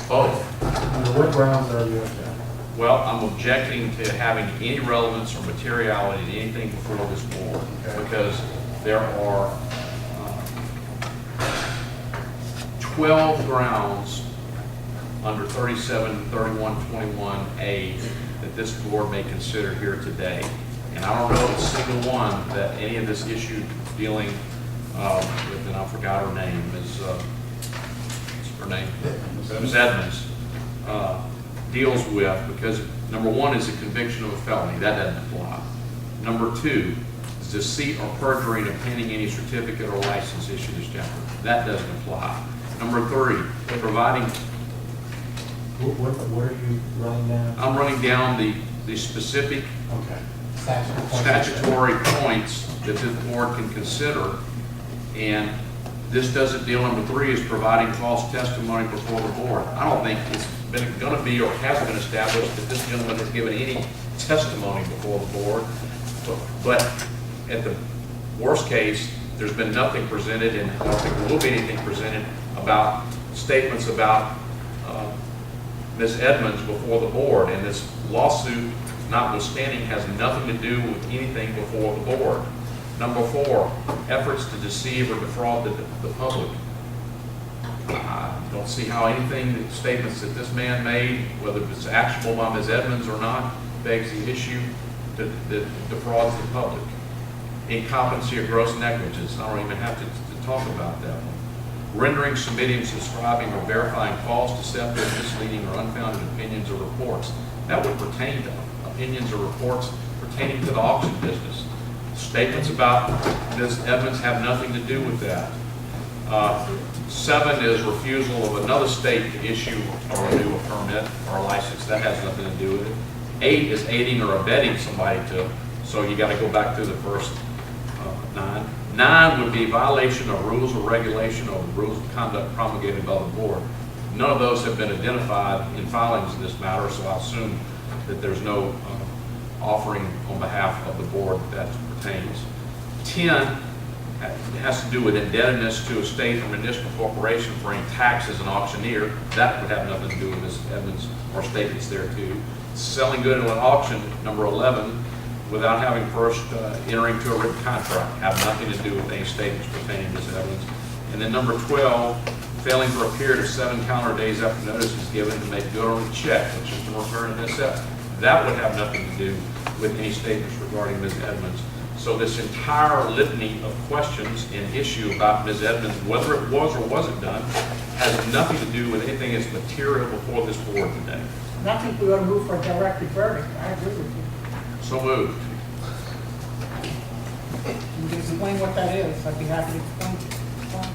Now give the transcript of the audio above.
Both. Under what grounds are you objecting? Well, I'm objecting to having any relevance or materiality to anything before this board, Okay. because there are 12 grounds under 373121A that this board may consider here today. And I don't know of a single one that any of this issue dealing with, and I forgot her name, Ms. Edmonds, deals with, because number one is a conviction of a felony. That doesn't apply. Number two is deceit or perjury in obtaining any certificate or license issued as chapter. That doesn't apply. Number three, providing. What are you running down? I'm running down the specific Okay. statutory points that this board can consider, and this doesn't deal. Number three is providing false testimony before the board. I don't think it's going to be or has been established that this gentleman has given any testimony before the board, but at the worst case, there's been nothing presented, and I don't think there will be anything presented about statements about Ms. Edmonds before the board, and this lawsuit, notwithstanding, has nothing to do with anything before the board. Number four, efforts to deceive or defraud the public. I don't see how anything, statements that this man made, whether it's actionable by Ms. Edmonds or not, begs the issue that defrauds the public. Incompetency or gross negligence. I don't even have to talk about that one. Rendering, submitting, subscribing, or verifying false, deceptive, misleading, or unfounded opinions or reports. That would pertain to opinions or reports pertaining to the auction business. Statements about Ms. Edmonds have nothing to do with that. 7 is refusal of another state to issue or renew a permit or a license. That has nothing to do with it. 8 is aiding or abetting somebody to, so you got to go back through the first 9. 9 would be violation of rules or regulation or rules of conduct promulgated by the board. None of those have been identified in filings in this matter, so I assume that there's no offering on behalf of the board that pertains. 10 has to do with indebtedness to a state or municipal corporation for any tax as an auctioneer. That would have nothing to do with Ms. Edmonds or statements there too. Selling good at an auction, number 11, without having first entering to a written contract, have nothing to do with any statements pertaining to Ms. Edmonds. And then number 12, failing for a period of 7 calendar days after notice is given to make good on the check, which is the return of this asset. That would have nothing to do with any statements regarding Ms. Edmonds. So this entire litany of questions and issue about Ms. Edmonds, whether it was or wasn't done, has nothing to do with anything that's material before this board today. And I think we ought to move for a directed verdict. I agree with you. So moved. You can explain what that is. I'd be happy to explain it.